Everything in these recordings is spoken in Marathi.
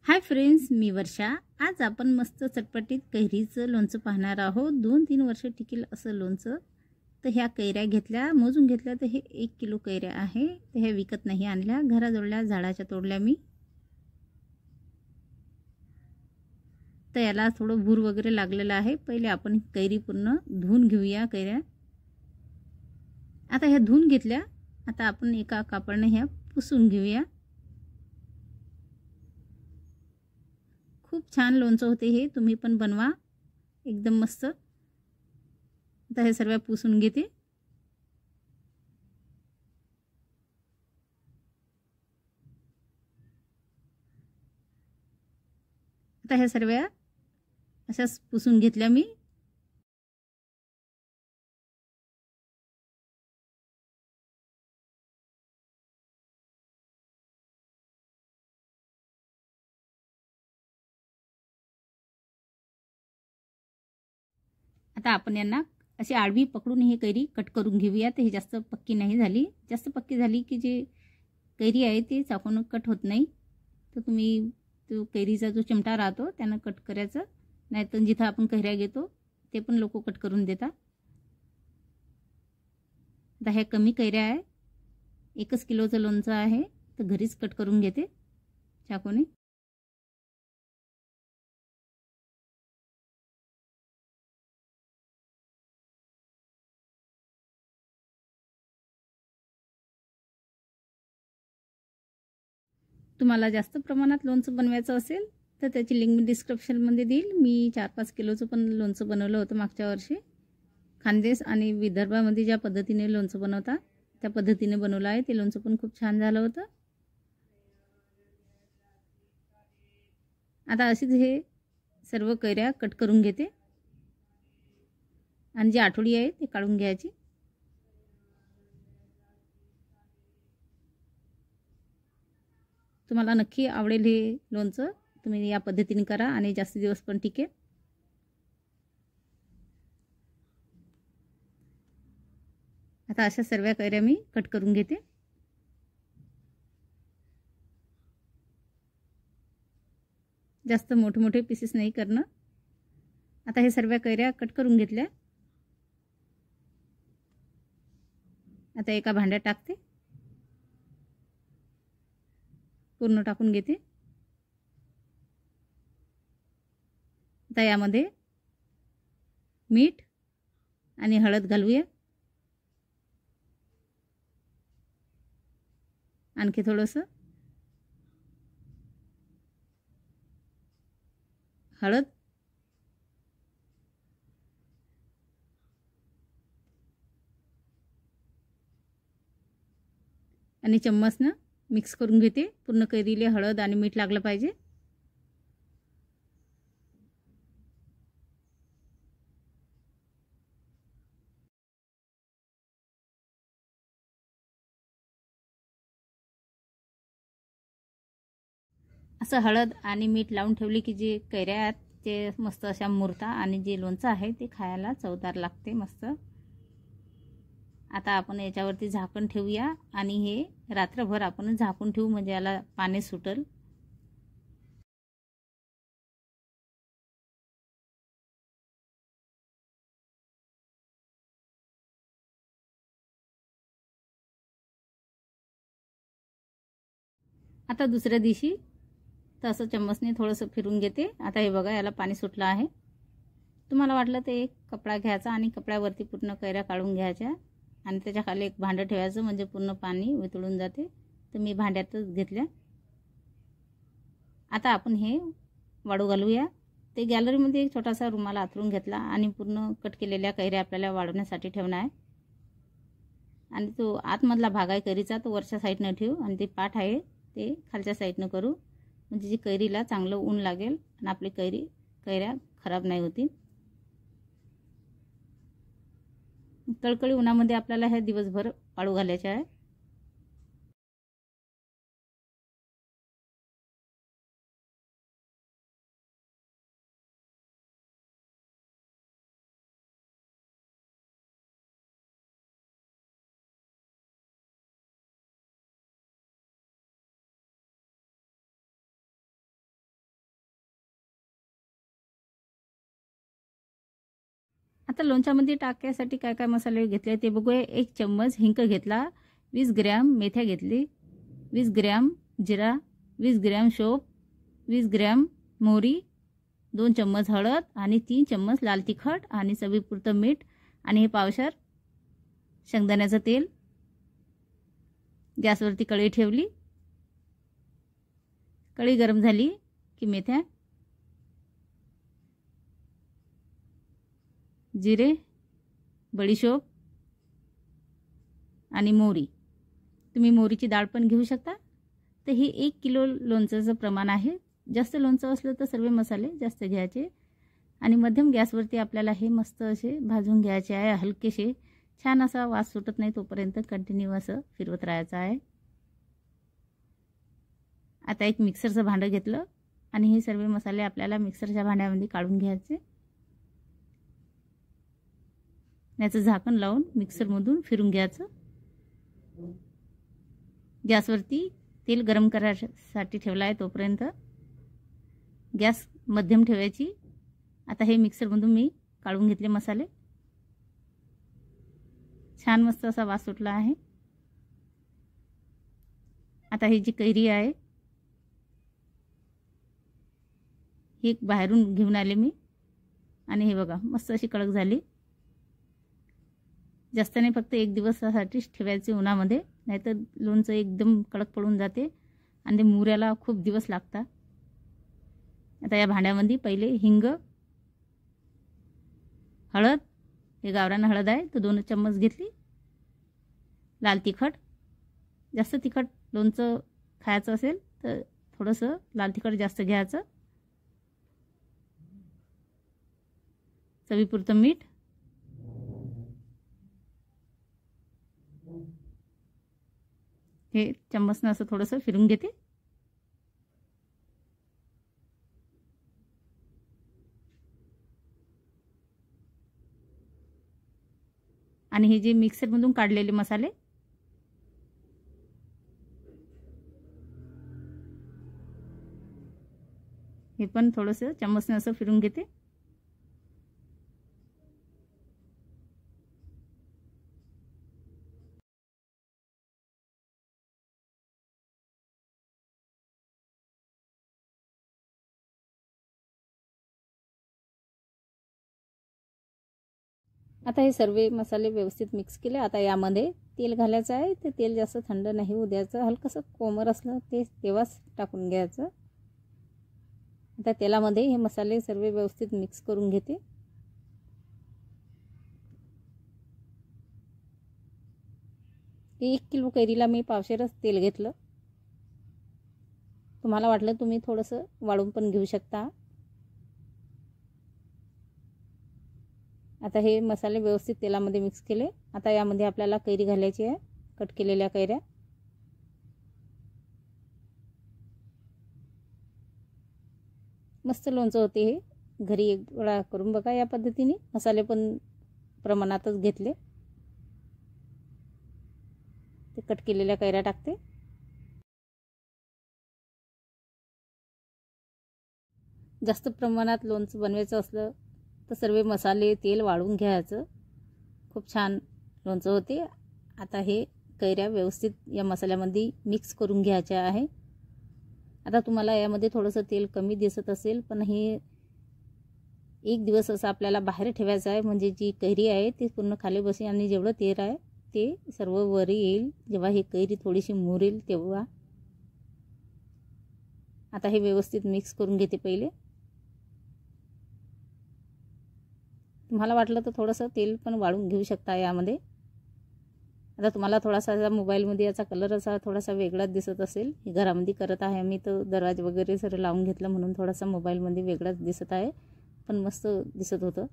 हाय फ्रेंड्स, मी वर्षा। आज आपण मस्त चटपटीत कैरीचं लोणचं पाहणार आहोत। 2-3 वर्ष टिकेल असं लोणचं। तर ह्या कैऱ्या घेतल्या, मोजून घेतल्या तर हे 1 किलो कैऱ्या आहे। तर ह्या विकत नाही आणल्या, घराजवळल्या झाडाच्या तोडल्या मी। तर याला थोडं भूर वगैरे लागलेलं आहे। पहिले आपण कैरी पूर्ण धुवून घेऊया कैऱ्या। आता ह्या धुवून घेतल्या, आता आपण एका कापडाने ह्या पुसून घेऊया। खूप छान लोणचं होते हे, तुम्ही पण बनवा, एकदम मस्त। आता हे सर्व पुसून घेते। आता हे सर्व अशाच पुसून घेतल्या मी। आता आपण यांना अशी आडवी पकडून हे कैरी कट करून घेऊया। तर ही जास्त पक्की नाही झाली, जास्त पक्की झाली की जे कैरी आहे ते चाकून कट होत नाही। तर तुम्ही तो कैरीचा जो चिमटा राहतो त्यानं कट करायचं, नाहीतर जिथं आपण कैऱ्या घेतो ते पण लोक कट करून देतात। आता ह्या कमी कैऱ्या आहे, 1 किलोचं लोणचं आहे, तर घरीच कट करून घेते चाकूने। तुम्हाला जास्त प्रमाणात लोणचं बनवायचं असेल तर त्याची लिंक मी डिस्क्रिप्शनमध्ये देईल। मी 4-5 किलोचं पण लोणचं बनवलं होतं मागच्या वर्षी। खानदेश आणि विदर्भामध्ये ज्या पद्धतीने लोणचं बनवतात त्या पद्धतीने बनवलं आहे। ते लोणचं पण खूप छान झालं होतं। आता अशीच हे सर्व कैऱ्या कट करून घेते आणि जी आठवडी आहे ते काढून घ्यायची। तुम्हाला नक्की आवडेल हे लोणचं, तुम्ही या पद्धतीने करा आणि जास्त दिवस पण टिकेल। आता अशा सर्व कैऱ्या मी कट करून घेते। जास्त मोठे मोठे पीसेस नाही करणं। आता हे सर्व कैऱ्या कट करून घेतल्या। आता एका भांड्यात टाकते, पूर्ण टाकून घेते। आता यामध्ये मीठ आणि हळद घालूया, आणखी थोडंसं हळद आणि चम्मचनं मिक्स करून घेते। पूर्ण कैरीला हळद आणि मीठ लागलं पाहिजे। असं हळद आणि मीठ लावून ठेवले की जे कैऱ्या आहेत ते मस्त अशा मुरता आणि जे लोणचं आहे ते खायला चवदार लागते मस्त। आता आपण याच्यावरती झाकण ठेवूया आणि हे रात्रभर आपण झाकून ठेवू, म्हणजे याला पाणी सुटेल। आता दुसऱ्या दिवशी तसं चम्मचने थोडंसं फिरून घेते। आता हे बघा, याला पाणी सुटलं आहे। तुम्हाला वाटलं तर एक कपडा घ्यायचा आणि कपड्यावरती पूर्ण कैऱ्या काढून घ्यायच्या आणि त्याच्या खाली एक भांडं ठेवायचं, म्हणजे पूर्ण पाणी वितळून जाते। तर मी भांड्यातच घेतल्या। आता आपण हे वाळू घालूया। ते गॅलरीमध्ये एक छोटासा रुमाल आथरून घेतला आणि पूर्ण कट केलेल्या कैऱ्या आपल्याला वाळवण्यासाठी ठेवणार आहे। आणि तो आतमधला भाग आहे कैरीचा तो वरच्या साईडनं ठेवू आणि ते पाठ आहे ते खालच्या साईडनं करू, म्हणजे जी कैरीला चांगलं ऊन लागेल आणि आपली कैऱ्या खराब नाही होतील। कळकळी उन्हामध्ये आपल्याला हे दिवसभर वाळू घालायचे आहे। आता लोणच्यामध्ये टाकायसाठी काय काय मसाले घेतले ते बघूया. 1 चम्मच हिंग घेतला, 20 ग्रॅम मेथ्या घेतली, 20 ग्रॅम जिरा, 20 ग्रॅम शोप, 20 ग्रॅम मोहरी, 2 चम्मच हळद आणि 3 चम्मच लाल तिखट आणि चवीपुरतं मीठ आणि हे पावशर शेंगदाण्याचं तेल. गॅसवरती कढई ठेवली. कढई गरम झाली की मेथ्या, जिरे, बडीशोप आणि मोहरी. तुम्ही मोहरीची डाळ पण घेऊ शकता. तर हे 1 किलो लोणचं प्रमाण आहे. जास्त लोणचं असलं तर सर्व मसाले जास्त घ्यायचे आणि मध्यम गॅसवरती आपल्याला हे मस्त असे भाजून घ्यायचे आहे. हलकेसे, छान असा वास सुटत नाही तोपर्यंत कंटिन्यू असं फिरवत राहायचं आहे. आता एक मिक्सरचं भांडं घेतलं आणि हे सर्व मसाले आपल्याला मिक्सरच्या भांड्यामध्ये काढून घ्यायचे. याचं झाकण लावून मिक्सरमधून फिरून घ्यायचं. गॅसवरती तेल गरम करायसाठी ठेवला आहे तोपर्यंत गॅस मध्यम ठेवायची. आता हे मिक्सरमधून मी काढून घेतले मसाले. छान मस्त असा वास सुटला आहे. आता ही जी कैरी आहे ही बाहेरून घेऊन आले मी आणि हे बघा मस्त अशी कडक झाली. जास्त नाही, फक्त 1 दिवसासाठीच ठेवायचे उन्हामध्ये, नाहीतर लोणचं एकदम कडक पडून जाते आणि ते मुऱ्याला खूप दिवस लागतात. आता या भांड्यामध्ये पहिले हिंग, हळद, हे गावरान हळद आहे तो 2 चम्मच घेतली, लाल तिखट, जास्त तिखट लोणचं खायचं असेल तर थोडंसं लाल तिखट जास्त घ्यायचं, चवीपुरतं मीठ, हे चम्मचनं असं थोडंसं फिरून घेते. आणि हे जे मिक्सरमधून काढलेले मसाले हे पण थोडंसं चम्मचनं असं फिरून घेते. आता हे सर्व मसाले व्यवस्थित मिक्स केले. आता यामध्ये तेल घालायचं आहे. ते तेल जास्त थंड नाही होऊ द्यायचं, हलकंसं कोमट असलं ते तेव्हाच टाकून घ्यायचं. आता तेलामध्ये हे मसाले सर्व व्यवस्थित मिक्स करून घेते. हे 1 किलो कैरीला मी पावशेरच तेल घेतलं. तुम्हाला वाटलं तुम्ही थोडंसं वाढून पण घेऊ शकता. आता हे मसाले व्यवस्थित तेलामध्ये मिक्स केले. आता यामध्ये आपल्याला कैरी घालायची आहे, कट केलेल्या कैऱ्या. मस्त लोणचं होते हे. घरी एक वेळा करून बघा या पद्धतीने. मसाले पण प्रमाणातच घेतले. ते कट केलेल्या कैऱ्या टाकते. जास्त प्रमाणात लोणचं बनवायचं असलं तर सर्व मसाले तेल वाढून घ्यायचं. खूप छान लोणचं होते. आता हे कैऱ्या व्यवस्थित या मसाल्यामध्ये मिक्स करून घ्यायच्या आहे. आता तुम्हाला यामध्ये थोडंसं तेल कमी दिसत असेल, पण हे 1 दिवस असं आपल्याला बाहेर ठेवायचं आहे, म्हणजे जी कैरी आहे ती पूर्ण खाली बसेल आणि जेवढं तेल आहे ते सर्व वर येईल जेव्हा ही कैरी थोडीशी मुरेल तेव्हा. आता हे व्यवस्थित मिक्स करून घेते पहिले. तुम्हाला वाटलं तर थोडंसं तेल पण वाढून घेऊ शकता यामध्ये. आता तुम्हाला थोडासा मोबाईलमध्ये याचा कलर असा थोडासा वेगळाच दिसत असेल. हे घरामध्ये करत आहे मी, तर दरवाजे वगैरे सर्व लावून घेतलं म्हणून थोडासा मोबाईलमध्ये वेगळाच दिसत आहे, पण मस्त दिसत होतं.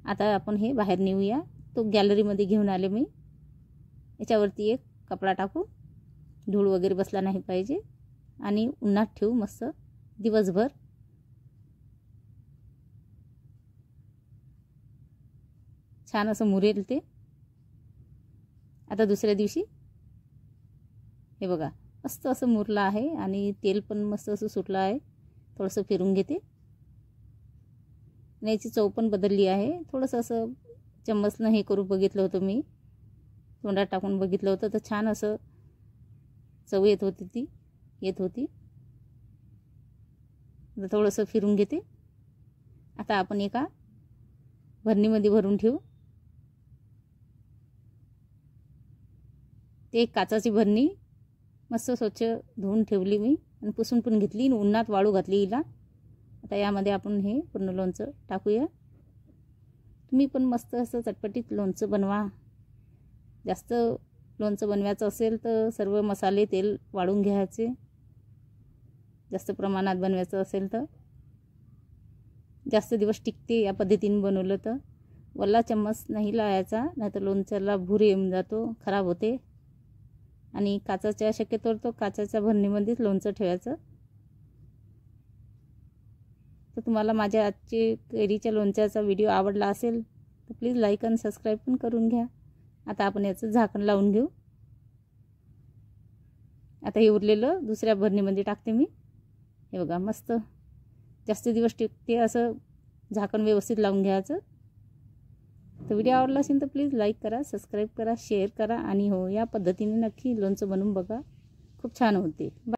आता आपण हे बाहेर नेऊया. तो गॅलरीमध्ये घेऊन आले मी. याच्यावरती एक कपडा टाकू, धूळ वगैरे बसला नाही पाहिजे, आणि उन्हात ठेवू मस्त दिवसभर. छान असं मुरेल ते. आता दुसऱ्या दिवशी हे बघा मस्त असं मुरलं आहे आणि तेल पण मस्त असं सुटलं आहे. थोडंसं फिरून घेते. आणि याची चव पण बदलली आहे. थोडंसं असं चम्मचनं हे करून बघितलं होतं मी, तोंडात टाकून बघितलं होतं तर छान असं चव येत होती. आता थोडंसं फिरून घेते. आता आपण एका भरणीमध्ये भरून ठेवू. ते एक काचाची भरणी मस्त स्वच्छ धुवून ठेवली मी आणि पुसून पण घेतली आणि उन्हात वाळू घातली हिला. आता यामध्ये आपण हे पूर्ण लोणचं टाकूया. तुम्ही पण मस्त असं चटपटीत लोणचं बनवा. जास्त लोणचं बनवायचं असेल तर सर्व मसाले तेल वाढून घ्यायचे. जास्त प्रमाणात बनवायचं असेल तर जास्त दिवस टिकते या पद्धतीने बनवलं तर. वल्ला चम्मच नाही लावायचा, नाहीतर लोणच्याला भूर येऊन जातो, खराब होते. आणि काचाच्या शक्यतोवर तो काचाच्या भरणीमध्येच लोणचं ठेवायचं. तर तुम्हाला माझ्या आजचे कैरीच्या लोणच्याचा व्हिडिओ आवडला असेल तर प्लीज लाईक आणि सबस्क्राईब पण करून घ्या. आता आपण याचं झाकण लावून घेऊ. आता हे उरलेलं दुसऱ्या भरणीमध्ये टाकते मी. हे बघा मस्त जास्त दिवस टिकते असं झाकण व्यवस्थित लावून घ्यायचं. तर व्हिडिओ आवडला असेल तर प्लीज लाईक करा, सबस्क्राईब करा, शेअर करा आणि हो या पद्धतीने नक्की लोणचं बनवून बघा. खूप छान होते.